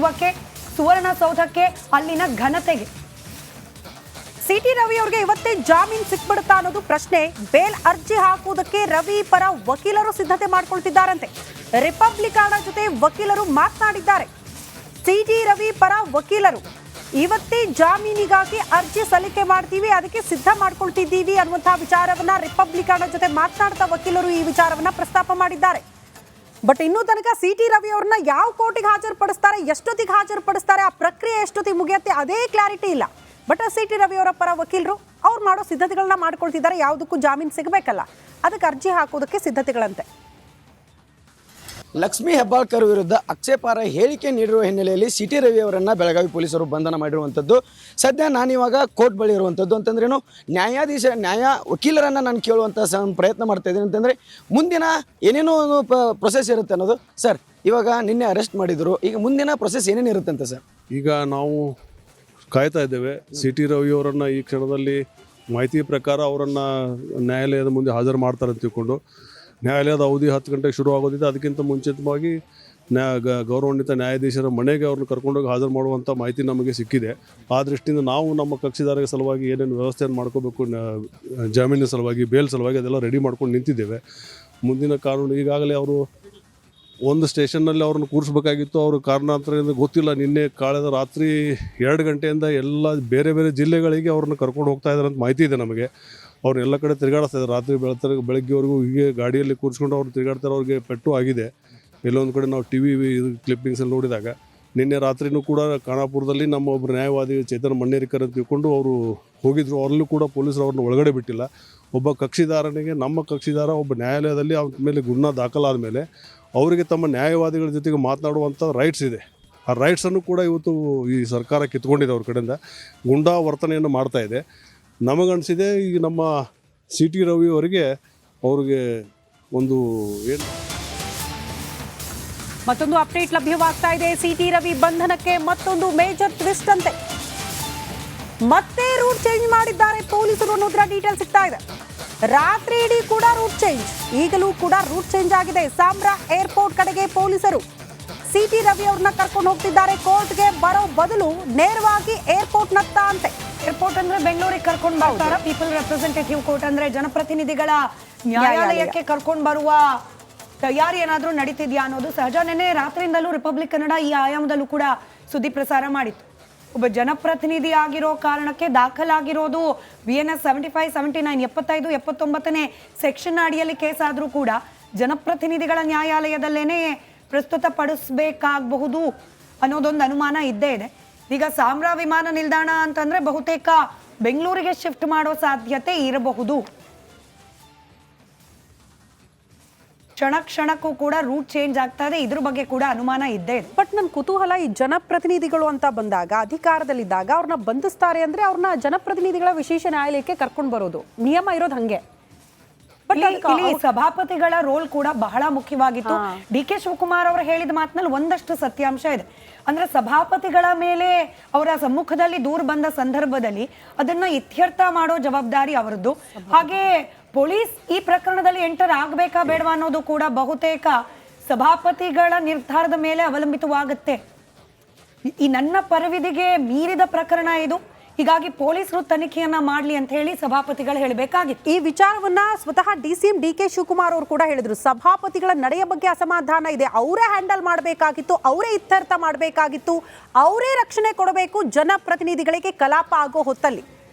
ಗೌರವಕ್ಕೆ, ಸುವರ್ಣಸೌಧಕ್ಕೆ, ಅಲ್ಲಿನ ಘನತೆಗೆ. ಸಿಟಿ ರವಿ ಅವರಿಗೆ ಇವತ್ತೇ ಜಾಮೀನು ಸಿಕ್ಬಿಡುತ್ತಾ ಅನ್ನೋದು ಪ್ರಶ್ನೆ. ಬೇಲ್ ಅರ್ಜಿ ಹಾಕುವುದಕ್ಕೆ ರವಿ ಪರ ವಕೀಲರು ಸಿದ್ಧತೆ ಮಾಡಿಕೊಳ್ತಿದ್ದಾರಂತೆ. ರಿಪಬ್ಲಿಕನ್ ಜೊತೆ ವಕೀಲರು ಮಾತನಾಡಿದ್ದಾರೆ. ಸಿಟಿ ರವಿ ಪರ ವಕೀಲರು ಇವತ್ತೇ ಜಾಮೀನಿಗಾಗಿ ಅರ್ಜಿ ಸಲ್ಲಿಕೆ ಮಾಡ್ತೀವಿ, ಅದಕ್ಕೆ ಸಿದ್ಧ ಮಾಡ್ಕೊಳ್ತಿದ್ದೀವಿ ಅನ್ನುವಂತಹ ವಿಚಾರವನ್ನ ರಿಪಬ್ಲಿಕನ್ ಜೊತೆ ಮಾತನಾಡ್ತಾ ವಕೀಲರು ಈ ವಿಚಾರವನ್ನ ಪ್ರಸ್ತಾಪ ಮಾಡಿದ್ದಾರೆ. ಬಟ್ ಇನ್ನೂ ತನಕ ಸಿಟಿ ರವಿ ಅವ್ರನ್ನ ಯಾವ ಕೋರ್ಟಿಗೆ ಹಾಜರುಪಡಿಸ್ತಾರೆ, ಎಷ್ಟೊತ್ತಿಗೆ ಹಾಜರುಪಡಿಸ್ತಾರೆ, ಆ ಪ್ರಕ್ರಿಯೆ ಎಷ್ಟೊತ್ತಿಗೆ ಮುಗಿಯುತ್ತೆ, ಅದೇ ಕ್ಲಾರಿಟಿ ಇಲ್ಲ. ಬಟ್ ಸಿಟಿ ರವಿ ಅವರ ಪರ ವಕೀಲರು ಅವ್ರು ಮಾಡೋ ಸಿದ್ಧತೆಗಳನ್ನ ಮಾಡ್ಕೊಳ್ತಿದ್ದಾರೆ. ಯಾವುದಕ್ಕೂ ಜಾಮೀನು ಸಿಗಬೇಕಲ್ಲ, ಅದಕ್ಕೆ ಅರ್ಜಿ ಹಾಕೋದಕ್ಕೆ ಸಿದ್ಧತೆಗಳಂತೆ. ಲಕ್ಷ್ಮೀ ಹೆಬ್ಬಾಳ್ಕರ್ ವಿರುದ್ಧ ಆಕ್ಷೇಪಾರ್ಹ ಹೇಳಿಕೆ ನೀಡಿರುವ ಹಿನ್ನೆಲೆಯಲ್ಲಿ ಸಿಟಿ ರವಿ ಅವರನ್ನು ಬೆಳಗಾವಿ ಪೊಲೀಸರು ಬಂಧನ ಮಾಡಿರುವಂಥದ್ದು. ಸದ್ಯ ನಾನಿವಾಗ ಕೋರ್ಟ್ ಬಳಿ ಇರುವಂಥದ್ದು. ಅಂತಂದ್ರೇನು, ವಕೀಲರನ್ನು ನಾನು ಕೇಳುವಂಥ ಪ್ರಯತ್ನ ಮಾಡ್ತಾ ಇದ್ದೀನಿ. ಅಂತಂದರೆ ಮುಂದಿನ ಏನೇನೋ ಪ್ರೊಸೆಸ್ ಇರುತ್ತೆ ಅನ್ನೋದು. ಸರ್, ಇವಾಗ ನಿನ್ನೆ ಅರೆಸ್ಟ್ ಮಾಡಿದರು, ಈಗ ಮುಂದಿನ ಪ್ರೊಸೆಸ್ ಏನೇನು ಇರುತ್ತೆ ಅಂತ ಸರ್? ಈಗ ನಾವು ಕಾಯ್ತಾ ಇದ್ದೇವೆ. ಸಿಟಿ ರವಿ ಅವರನ್ನು ಈ ಕ್ಷಣದಲ್ಲಿ ಮಾಹಿತಿ ಪ್ರಕಾರ ಅವರನ್ನು ನ್ಯಾಯಾಲಯದ ಮುಂದೆ ಹಾಜರು ಮಾಡ್ತಾರೆ ಅಂತ ತಿಳ್ಕೊಂಡು, ನ್ಯಾಯಾಲಯದ ಅವಧಿ 10 ಗಂಟೆಗೆ ಶುರು ಆಗೋದಿದೆ. ಅದಕ್ಕಿಂತ ಮುಂಚಿತವಾಗಿ ಗೌರವಾನ್ವಿತ ನ್ಯಾಯಾಧೀಶರ ಮನೆಗೆ ಅವ್ರನ್ನ ಕರ್ಕೊಂಡೋಗಿ ಹಾಜರು ಮಾಡುವಂಥ ಮಾಹಿತಿ ನಮಗೆ ಸಿಕ್ಕಿದೆ. ಆ ದೃಷ್ಟಿಯಿಂದ ನಾವು ನಮ್ಮ ಕಕ್ಷಿದಾರರ ಸಲುವಾಗಿ ಏನೇನು ವ್ಯವಸ್ಥೆಯನ್ನು ಮಾಡ್ಕೋಬೇಕು, ಜಾಮೀನಿನ ಸಲುವಾಗಿ, ಬೇಲ್ ಸಲುವಾಗಿ ಅದೆಲ್ಲ ರೆಡಿ ಮಾಡ್ಕೊಂಡು ನಿಂತಿದ್ದೇವೆ. ಮುಂದಿನ ಕಾನೂನು ಈಗಾಗಲೇ ಅವರು ಒಂದು ಸ್ಟೇಷನ್ನಲ್ಲಿ ಅವ್ರನ್ನ ಕೂರಿಸ್ಬೇಕಾಗಿತ್ತು. ಅವರು ಕಾರಣಾಂತರದಿಂದ ಗೊತ್ತಿಲ್ಲ, ನಿನ್ನೆ ಕಳೆದ ರಾತ್ರಿ 2 ಗಂಟೆಯಿಂದ ಎಲ್ಲ ಬೇರೆ ಬೇರೆ ಜಿಲ್ಲೆಗಳಿಗೆ ಅವ್ರನ್ನ ಕರ್ಕೊಂಡು ಹೋಗ್ತಾ ಇದ್ದಾರೆ ಅಂತ ಮಾಹಿತಿ ಇದೆ ನಮಗೆ. ಅವ್ರು ಎಲ್ಲ ಕಡೆ ತಿರುಗಾಡಿಸ್ತಾ ಇದ್ದಾರೆ. ರಾತ್ರಿ ಬೆಳಗ್ಗೆವರೆಗೂ ಹೀಗೆ ಗಾಡಿಯಲ್ಲಿ ಕೂರಿಸ್ಕೊಂಡು ಅವ್ರು ತಿರುಗಾಡ್ತಾರೆ. ಅವ್ರಿಗೆ ಪೆಟ್ಟು ಆಗಿದೆ. ಎಲ್ಲೊಂದು ಕಡೆ ನಾವು ಟಿ ವಿ ಕ್ಲಿಪ್ಪಿಂಗ್ಸಲ್ಲಿ ನೋಡಿದಾಗ ನಿನ್ನೆ ರಾತ್ರಿನೂ ಕೂಡ ಖಾನಾಪುರದಲ್ಲಿ ನಮ್ಮ ಒಬ್ಬರು ನ್ಯಾಯವಾದಿ ಚೇತನ್ ಮಣ್ಣೇರಿಕರ್ ಅಂತ ತಿಳ್ಕೊಂಡು ಅವರು ಹೋಗಿದ್ರು. ಅವರಲ್ಲೂ ಕೂಡ ಪೊಲೀಸರು ಅವ್ರನ್ನ ಒಳಗಡೆ ಬಿಟ್ಟಿಲ್ಲ. ಒಬ್ಬ ಕಕ್ಷಿದಾರನಿಗೆ, ನಮ್ಮ ಕಕ್ಷಿದಾರ ಒಬ್ಬ ನ್ಯಾಯಾಲಯದಲ್ಲಿ ಅವನ ಮೇಲೆ ಗುಣ ದಾಖಲಾದ ಮೇಲೆ ಅವರಿಗೆ ತಮ್ಮ ನ್ಯಾಯವಾದಿಗಳ ಜೊತೆಗೆ ಮಾತನಾಡುವಂಥ ರೈಟ್ಸ್ ಇದೆ. ಆ ರೈಟ್ಸನ್ನು ಕೂಡ ಇವತ್ತು ಈ ಸರ್ಕಾರ ಕಿತ್ಕೊಂಡಿದೆ. ಅವ್ರ ಕಡೆಯಿಂದ ಗುಂಡಾ ವರ್ತನೆಯನ್ನು ಮಾಡ್ತಾ ಇದೆ. ನಮಗನ್ಸಿದೆ ಈಗ ನಮ್ಮ ಸಿಟಿ ರವಿ ಅವರಿಗೆ ಅವ್ರಿಗೆ ಒಂದು ಏನು ಮತ್ತೊಂದು ಅಪ್ಡೇಟ್ ಲಭ್ಯವಾಗ್ತಾ ಇದೆ. ಸಿಟಿ ರವಿ ಬಂಧನಕ್ಕೆ ಮತ್ತೊಂದು ಮೇಜರ್ ಟ್ವಿಸ್ಟ್ ಅಂತೆ. ಮತ್ತೆ ರೂಟ್ ಚೇಂಜ್ ಮಾಡಿದ್ದಾರೆ ಪೊಲೀಸರು ಅನ್ನೋದ್ರ ಡೀಟೇಲ್ ಸಿಗ್ತಾ ಇದೆ. ರಾತ್ರಿ ಇಡೀ ಕೂಡ ರೂಟ್ ಚೇಂಜ್, ಈಗಲೂ ಕೂಡ ರೂಟ್ ಚೇಂಜ್ ಆಗಿದೆ. ಸಾಂಬ್ರಾ ಏರ್ಪೋರ್ಟ್ ಕಡೆಗೆ ಪೊಲೀಸರು ಸಿಟಿ ರವಿ ಅವ್ರನ್ನ ಕರ್ಕೊಂಡು ಹೋಗ್ತಿದ್ದಾರೆ. ಕೋರ್ಟ್ಗೆ ಬರೋ ಬದಲು ನೇರವಾಗಿ ಏರ್ಪೋರ್ಟ್ ನತ್ತ ಅಂತೆ. ಏರ್ಪೋರ್ಟ್ ಅಂದ್ರೆ ಬೆಂಗಳೂರಿಗೆ ಕರ್ಕೊಂಡು ಬರ್ತಾರ. ಪೀಪಲ್ ರೆಪ್ರೆಸೆಂಟೇಟಿವ್ ಕೋರ್ಟ್ ಅಂದ್ರೆ ಜನಪ್ರತಿನಿಧಿಗಳ ನ್ಯಾಯಾಲಯಕ್ಕೆ ಕರ್ಕೊಂಡು ಬರುವ ತಯಾರಿ ಏನಾದರೂ ನಡೀತಿದ್ಯಾ ಅನ್ನೋದು ಸಹಜ. ನೆನ್ನೆ ರಾತ್ರಿಯಿಂದಲೂ ರಿಪಬ್ಲಿಕ್ ಕನ್ನಡ ಈ ಆಯಾಮದಲ್ಲೂ ಕೂಡ ಸುದ್ದಿ ಪ್ರಸಾರ ಮಾಡಿತ್ತು. ಒಬ್ಬ ಜನಪ್ರತಿನಿಧಿ ಆಗಿರೋ ಕಾರಣಕ್ಕೆ ದಾಖಲಾಗಿರೋದು VNS 75, 79, 75, 79ನೇ ಸೆಕ್ಷನ್ ಅಡಿಯಲ್ಲಿ ಕೇಸ್ ಆದರೂ ಕೂಡ ಜನಪ್ರತಿನಿಧಿಗಳ ನ್ಯಾಯಾಲಯದಲ್ಲೇನೆ ಪ್ರಸ್ತುತಪಡಿಸಬೇಕಾಗಬಹುದು ಅನ್ನೋದೊಂದು ಅನುಮಾನ ಇದ್ದೇ ಇದೆ. ಈಗ ಸಾಂಬ್ರಾ ವಿಮಾನ ನಿಲ್ದಾಣ ಅಂತಂದ್ರೆ ಬಹುತೇಕ ಬೆಂಗಳೂರಿಗೆ ಶಿಫ್ಟ್ ಮಾಡೋ ಸಾಧ್ಯತೆ ಇರಬಹುದು. ಕ್ಷಣಕ್ಕೂ ಕೂಡ ರೂಟ್ ಚೇಂಜ್ ಆಗ್ತಾ ಇದೆ. ಇದ್ರ ಬಗ್ಗೆ ಕೂಡ ಅನುಮಾನ ಇದ್ದೇ ಇದೆ. ಬಟ್ ನನ್ನ ಕುತೂಹಲ, ಈ ಜನಪ್ರತಿನಿಧಿಗಳು ಅಂತ ಬಂದಾಗ, ಅಧಿಕಾರದಲ್ಲಿದ್ದಾಗ ಅವ್ರನ್ನ ಬಂಧಿಸ್ತಾರೆ ಅಂದ್ರೆ ಅವ್ರನ್ನ ಜನಪ್ರತಿನಿಧಿಗಳ ವಿಶೇಷ ನ್ಯಾಯಾಲಯಕ್ಕೆ ಕರ್ಕೊಂಡು ಬರೋದು ನಿಯಮ ಇರೋದು ಹಂಗೆ. ಬಟ್ ಇಲ್ಲಿ ಸಭಾಪತಿಗಳ ರೋಲ್ ಕೂಡ ಬಹಳ ಮುಖ್ಯವಾಗಿತ್ತು. DK ಶಿವಕುಮಾರ್ ಅವರು ಹೇಳಿದ ಮಾತಿನಲ್ಲಿ ಒಂದಷ್ಟು ಸತ್ಯಾಂಶ ಇದೆ. ಅಂದ್ರೆ ಸಭಾಪತಿಗಳ ಮೇಲೆ ಅವರ ಸಮ್ಮುಖದಲ್ಲಿ ದೂರು ಬಂದ ಸಂದರ್ಭದಲ್ಲಿ ಅದನ್ನ ಇತ್ಯರ್ಥ ಮಾಡೋ ಜವಾಬ್ದಾರಿ ಅವರದ್ದು. ಹಾಗೆ ಪೊಲೀಸ್ ಈ ಪ್ರಕರಣದಲ್ಲಿ ಎಂಟರ್ ಆಗಬೇಕಾ ಬೇಡವಾ ಅನ್ನೋದು ಕೂಡ ಬಹುತೇಕ ಸಭಾಪತಿಗಳ ನಿರ್ಧಾರದ ಮೇಲೆ ಅವಲಂಬಿತವಾಗುತ್ತೆ. ಈ ನನ್ನ ಪರಿವಿಧಿಗೆ ಮೀರಿದ ಪ್ರಕರಣ ಇದು, ಹೀಗಾಗಿ ಪೊಲೀಸರು ತನಿಖೆಯನ್ನ ಮಾಡ್ಲಿ ಅಂತ ಹೇಳಿ ಸಭಾಪತಿಗಳು ಹೇಳಬೇಕಾಗಿತ್ತು. ಈ ವಿಚಾರವನ್ನ ಸ್ವತಃ DCM DK ಶಿವಕುಮಾರ್ ಅವರು ಕೂಡ ಹೇಳಿದ್ರು. ಸಭಾಪತಿಗಳ ನಡೆಯ ಬಗ್ಗೆ ಅಸಮಾಧಾನ ಇದೆ, ಅವರೇ ಹ್ಯಾಂಡಲ್ ಮಾಡಬೇಕಾಗಿತ್ತು, ಅವರೇ ಇತ್ಯರ್ಥ ಮಾಡಬೇಕಾಗಿತ್ತು, ಅವರೇ ರಕ್ಷಣೆ ಕೊಡಬೇಕು ಜನಪ್ರತಿನಿಧಿಗಳಿಗೆ ಕಲಾಪ ಆಗೋ ಹೊತ್ತಲ್ಲಿ.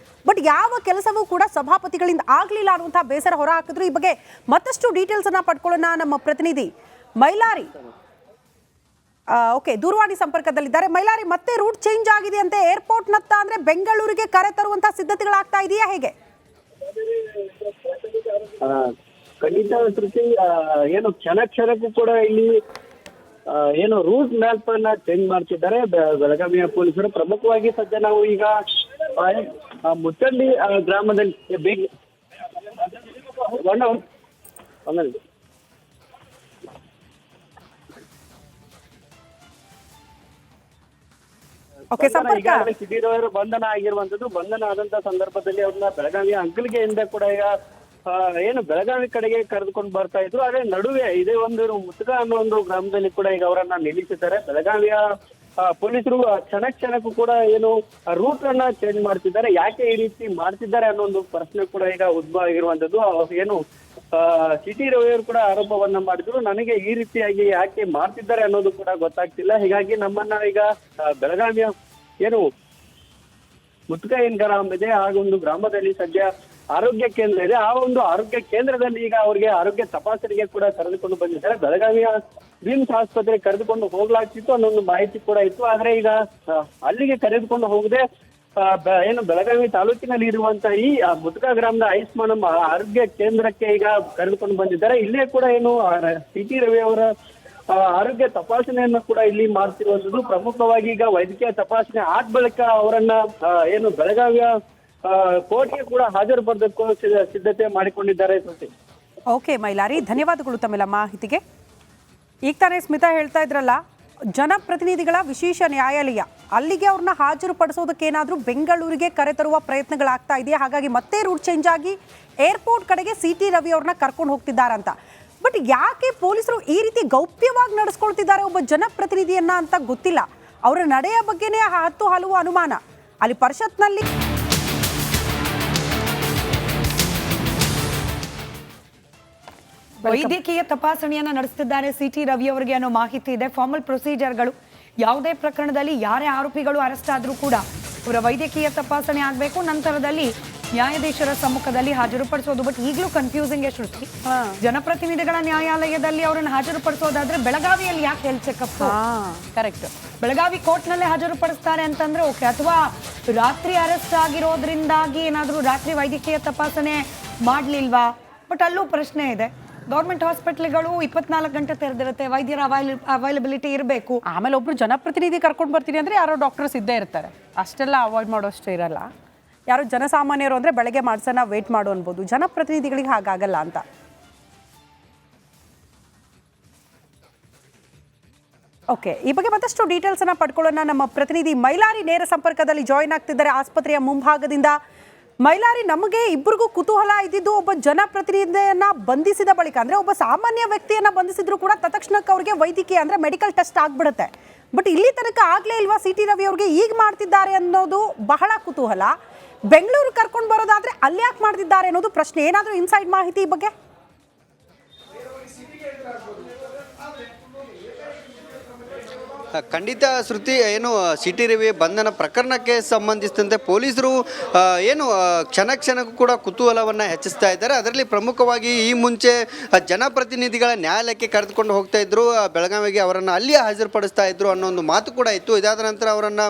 ಬಟ್ ಯಾವ ಕೆಲಸವೂ ಕೂಡ ಸಭಾಪತಿಗಳಿಂದ ಆಗಲಿಲ್ಲ ಅನ್ನುವಂಥ ಬೇಸರ ಹೊರ ಹಾಕಿದ್ರು. ಈ ಬಗ್ಗೆ ಮತ್ತಷ್ಟು ಡೀಟೇಲ್ಸ್ ಅನ್ನ ಪಡ್ಕೊಳ್ಳೋಣ ನಮ್ಮ ಪ್ರತಿನಿಧಿ ಮೈಲಾರಿ. ಓಕೆ, ದೂರವಾಣಿ ಸಂಪರ್ಕದಲ್ಲಿದ್ದಾರೆ. ಮೈಲಾರಿ, ಮತ್ತೆ ರೂಟ್ ಚೇಂಜ್ ಆಗಿದೆ ಅಂತೆ. ಏರ್ಪೋರ್ಟ್ ನತ್ತ ಅಂದ್ರೆ ಬೆಂಗಳೂರಿಗೆ ಕರೆ ತರುವಂತ ಸಿದ್ಧತೆಗಳಾಗ್ತಾ ಇದೆಯಾ, ಹೇಗೆ? ಖಂಡಿತ ಶ್ರುತಿ, ಏನು ಕ್ಷಣಕ್ಕೂ ಕೂಡ ಇಲ್ಲಿ ಏನು ರೂಟ್ ಮ್ಯಾಪ್ ಅನ್ನ ಚೇಂಜ್ ಮಾಡ್ತಿದ್ದಾರೆ ಬೆಳಗಾವಿಯ ಪೊಲೀಸರು. ಪ್ರಮುಖವಾಗಿ ಸದ್ಯ ನಾವು ಈಗ ಮುತ್ತಳ್ಳಿ ಗ್ರಾಮದಲ್ಲಿ ಸಿಟಿರವರು ಬಂಧನ ಆಗಿರುವಂತದ್ದು. ಬಂಧನ ಆದಂತ ಸಂದರ್ಭದಲ್ಲಿ ಅವ್ರನ್ನ ಬೆಳಗಾವಿಯ ಅಂಕಲ್ಗೆಯಿಂದ ಕೂಡ ಈಗ ಏನು ಬೆಳಗಾವಿ ಕಡೆಗೆ ಕರೆದುಕೊಂಡು ಬರ್ತಾ ಇದ್ರು. ಅದೇ ನಡುವೆ ಇದೇ ಒಂದು ಮುತ್ಕ ಅನ್ನೋ ಒಂದು ಗ್ರಾಮದಲ್ಲಿ ಕೂಡ ಈಗ ಅವರನ್ನ ನಿಲ್ಲಿಸಿದ್ದಾರೆ. ಬೆಳಗಾವಿಯ ಪೊಲೀಸರು ಕ್ಷಣಕ್ಕೂ ಕೂಡ ಏನು ರೂಟ್ ಅನ್ನ ಚೇಂಜ್ ಮಾಡ್ತಿದ್ದಾರೆ. ಯಾಕೆ ಈ ರೀತಿ ಮಾಡ್ತಿದ್ದಾರೆ ಅನ್ನೋ ಒಂದು ಪ್ರಶ್ನೆ ಕೂಡ ಈಗ ಉದ್ಭವ ಆಗಿರುವಂತದ್ದು. ಏನು ಸಿಟಿ ರವಿಯವರು ಕೂಡ ಆರೋಪವನ್ನ ಮಾಡಿದ್ರು, ನನಗೆ ಈ ರೀತಿಯಾಗಿ ಯಾಕೆ ಮಾಡ್ತಿದ್ದಾರೆ ಅನ್ನೋದು ಕೂಡ ಗೊತ್ತಾಗ್ತಿಲ್ಲ. ಹೀಗಾಗಿ ನಮ್ಮನ್ನ ಈಗ ಬೆಳಗಾವಿಯ ಏನು ಮುತ್ಕಯ್ಯನ ಗ್ರಾಮ ಇದೆ, ಒಂದು ಗ್ರಾಮದಲ್ಲಿ ಸದ್ಯ ಆರೋಗ್ಯ ಕೇಂದ್ರ ಇದೆ. ಆ ಒಂದು ಆರೋಗ್ಯ ಕೇಂದ್ರದಲ್ಲಿ ಈಗ ಅವ್ರಿಗೆ ಆರೋಗ್ಯ ತಪಾಸಣೆಗೆ ಕೂಡ ಕರೆದುಕೊಂಡು ಬಂದಿದ್ದಾರೆ. ಬೆಳಗಾವಿಯ ವಿಮ್ಸ್ ಆಸ್ಪತ್ರೆಗೆ ಕರೆದುಕೊಂಡು ಹೋಗ್ಲಾಗ್ತಿತ್ತು ಅನ್ನೊಂದು ಮಾಹಿತಿ ಕೂಡ ಇತ್ತು. ಆದ್ರೆ ಈಗ ಅಲ್ಲಿಗೆ ಕರೆದುಕೊಂಡು ಹೋಗದೆ ಏನು ಬೆಳಗಾವಿ ತಾಲೂಕಿನಲ್ಲಿ ಇರುವಂತ ಈ ಮುತ್ಕಾ ಗ್ರಾಮದ ಆಯುಷ್ಮಾನ್ ಆರೋಗ್ಯ ಕೇಂದ್ರಕ್ಕೆ ಈಗ ಕರೆದುಕೊಂಡು ಬಂದಿದ್ದಾರೆ. ಇಲ್ಲೇ ಕೂಡ ಏನು ಸಿಟಿ ರವಿ ಅವರ ಆರೋಗ್ಯ ತಪಾಸಣೆಯನ್ನ ಕೂಡ ಇಲ್ಲಿ ಮಾಡ್ತಿರುವಂತದ್ದು. ಪ್ರಮುಖವಾಗಿ ಈಗ ವೈದ್ಯಕೀಯ ತಪಾಸಣೆ ಆದ ಬಳಿಕ ಅವರನ್ನ ಏನು ಬೆಳಗಾವಿಯ ಕೋರ್ಟ್ಗೆ ಕೂಡ ಹಾಜರು ಪಡೆದಕ್ಕೂ ಸಿದ್ಧತೆ ಮಾಡಿಕೊಂಡಿದ್ದಾರೆ. ಓಕೆ ಮೈಲಾರಿ, ಧನ್ಯವಾದಗಳು ತಮ್ಮೆಲ್ಲ ಮಾಹಿತಿಗೆ. ಈಗ ತಾನೇ ಸ್ಮಿತಾ ಹೇಳ್ತಾ ಇದ್ರಲ್ಲ, ಜನಪ್ರತಿನಿಧಿಗಳ ವಿಶೇಷ ನ್ಯಾಯಾಲಯ ಅಲ್ಲಿಗೆ ಅವ್ರನ್ನ ಹಾಜರು ಪಡಿಸೋದಕ್ಕೆ ಏನಾದರೂ ಬೆಂಗಳೂರಿಗೆ ಕರೆತರುವ ಪ್ರಯತ್ನಗಳಾಗ್ತಾ ಇದೆಯಾ, ಹಾಗಾಗಿ ಮತ್ತೆ ರೂಟ್ ಚೇಂಜ್ ಆಗಿ ಏರ್ಪೋರ್ಟ್ ಕಡೆಗೆ ಸಿಟಿ ರವಿ ಅವ್ರನ್ನ ಕರ್ಕೊಂಡು ಹೋಗ್ತಿದ್ದಾರಂತ. ಬಟ್ ಯಾಕೆ ಪೊಲೀಸರು ಈ ರೀತಿ ಗೌಪ್ಯವಾಗಿ ನಡೆಸ್ಕೊಳ್ತಿದ್ದಾರೆ ಒಬ್ಬ ಜನಪ್ರತಿನಿಧಿಯನ್ನ ಅಂತ ಗೊತ್ತಿಲ್ಲ. ಅವರ ನಡೆಯ ಬಗ್ಗೆನೇ ಹಲವು ಅನುಮಾನ. ಅಲ್ಲಿ ಪರಿಷತ್ನಲ್ಲಿ ವೈದ್ಯಕೀಯ ತಪಾಸಣೆಯನ್ನ ನಡೆಸುತ್ತಿದ್ದಾರೆ ಸಿಟಿ ರವಿ ಅವರಿಗೆ ಅನ್ನೋ ಮಾಹಿತಿ ಇದೆ. ಫಾರ್ಮಲ್ ಪ್ರೊಸೀಜರ್ಗಳು, ಯಾವುದೇ ಪ್ರಕರಣದಲ್ಲಿ ಯಾರೇ ಆರೋಪಿಗಳು ಅರೆಸ್ಟ್ ಆದ್ರೂ ಕೂಡ ಅವರ ವೈದ್ಯಕೀಯ ತಪಾಸಣೆ ಆಗಬೇಕು, ನಂತರದಲ್ಲಿ ನ್ಯಾಯಾಧೀಶರ ಸಮ್ಮುಖದಲ್ಲಿ ಹಾಜರುಪಡಿಸೋದು. ಬಟ್ ಈಗಲೂ ಕನ್ಫ್ಯೂಸಿಂಗ್ ಸೃಷ್ಟಿ. ಜನಪ್ರತಿನಿಧಿಗಳ ನ್ಯಾಯಾಲಯದಲ್ಲಿ ಅವರನ್ನು ಹಾಜರುಪಡಿಸೋದಾದ್ರೆ ಬೆಳಗಾವಿಯಲ್ಲಿ ಯಾಕೆ ಹೆಲ್ತ್ ಚೆಕಪ್? ಕರೆಕ್ಟ್, ಬೆಳಗಾವಿ ಕೋರ್ಟ್ನಲ್ಲೇ ಹಾಜರುಪಡಿಸ್ತಾರೆ ಅಂತಂದ್ರೆ ಓಕೆ. ಅಥವಾ ರಾತ್ರಿ ಅರೆಸ್ಟ್ ಆಗಿರೋದ್ರಿಂದಾಗಿ ಏನಾದರೂ ರಾತ್ರಿ ವೈದ್ಯಕೀಯ ತಪಾಸಣೆ ಮಾಡ್ಲಿಲ್ವಾ? ಬಟ್ ಅಲ್ಲೂ ಪ್ರಶ್ನೆ ಇದೆ. ಗೌರ್ಮೆಂಟ್ ಹಾಸ್ಪಿಟ್ಲ್ಗಳು 24 ಗಂಟೆ ತೆರೆದಿರುತ್ತೆ, ವೈದ್ಯರ ಅವೈಲಬಿಲಿಟಿ ಇರಬೇಕು. ಆಮೇಲೆ ಒಬ್ರು ಜನಪ್ರತಿನಿಧಿ ಕರ್ಕೊಂಡು ಬರ್ತೀನಿ ಅಂದ್ರೆ ಯಾರೋ ಡಾಕ್ಟರ್ಸ್ ಇದ್ದೇ ಇರ್ತಾರೆ, ಅಷ್ಟೆಲ್ಲ ಅವಾಯ್ಡ್ ಮಾಡೋಷ್ಟು ಇರಲ್ಲ. ಯಾರೋ ಜನಸಾಮಾನ್ಯರು ಅಂದ್ರೆ ಬೆಳಗ್ಗೆ ಮಾಡ್ಸೋಣ ವೇಟ್ ಮಾಡು ಅನ್ಬೋದು, ಜನಪ್ರತಿನಿಧಿಗಳಿಗೆ ಹಾಗಾಗಲ್ಲ ಅಂತ. ಓಕೆ, ಈ ಬಗ್ಗೆ ಮತ್ತಷ್ಟು ಡೀಟೇಲ್ಸ್ ಅನ್ನ ಪಡ್ಕೊಳ್ಳೋಣ. ನಮ್ಮ ಪ್ರತಿನಿಧಿ ಮೈಲಾರಿ ನೇರ ಸಂಪರ್ಕದಲ್ಲಿ ಜಾಯಿನ್ ಆಗ್ತಿದ್ದಾರೆ ಆಸ್ಪತ್ರೆಯ ಮುಂಭಾಗದಿಂದ. ಮೈಲಾರಿ, ನಮಗೆ ಇಬ್ಬರಿಗೂ ಕುತೂಹಲ ಇದ್ದಿದ್ದು, ಒಬ್ಬ ಜನಪ್ರತಿನಿಧಿಯನ್ನ ಬಂಧಿಸಿದ ಬಳಿಕ ಅಂದ್ರೆ ಒಬ್ಬ ಸಾಮಾನ್ಯ ವ್ಯಕ್ತಿಯನ್ನ ಬಂಧಿಸಿದ್ರು ಕೂಡ ತತ್ಕ್ಷಣಕ್ಕೆ ಅವ್ರಿಗೆ ವೈದ್ಯಕೀಯ ಅಂದ್ರೆ ಮೆಡಿಕಲ್ ಟೆಸ್ಟ್ ಆಗ್ಬಿಡುತ್ತೆ. ಬಟ್ ಇಲ್ಲಿ ತನಕ ಆಗ್ಲೇ ಇಲ್ವಾ ಸಿಟಿ ರವಿ ಅವ್ರಿಗೆ ಈಗ ಮಾಡ್ತಿದ್ದಾರೆ ಅನ್ನೋದು ಬಹಳ ಕುತೂಹಲ. ಬೆಂಗಳೂರು ಕರ್ಕೊಂಡು ಬರೋದಾದ್ರೆ ಅಲ್ಲಿ ಯಾಕೆ ಮಾಡ್ತಿದ್ದಾರೆ ಅನ್ನೋದು ಪ್ರಶ್ನೆ. ಏನಾದರೂ ಇನ್ಸೈಡ್ ಮಾಹಿತಿ ಈ ಬಗ್ಗೆ? ಖಂಡಿತ ಶ್ರುತಿ, ಏನು ಸಿಟಿ ರವಿ ಬಂಧನ ಪ್ರಕರಣಕ್ಕೆ ಸಂಬಂಧಿಸಿದಂತೆ ಪೊಲೀಸರು ಏನು ಕ್ಷಣಕ್ಕೂ ಕೂಡ ಕುತೂಹಲವನ್ನು ಹೆಚ್ಚಿಸ್ತಾ ಇದ್ದಾರೆ. ಅದರಲ್ಲಿ ಪ್ರಮುಖವಾಗಿ ಈ ಮುಂಚೆ ಜನಪ್ರತಿನಿಧಿಗಳ ನ್ಯಾಯಾಲಯಕ್ಕೆ ಕರೆದುಕೊಂಡು ಹೋಗ್ತಾ ಇದ್ರು ಬೆಳಗಾವಿಗೆ, ಅವರನ್ನು ಅಲ್ಲಿಯೇ ಹಾಜರುಪಡಿಸ್ತಾ ಇದ್ರು ಅನ್ನೋ ಒಂದು ಮಾತು ಕೂಡ ಇತ್ತು. ಇದಾದ ನಂತರ ಅವರನ್ನು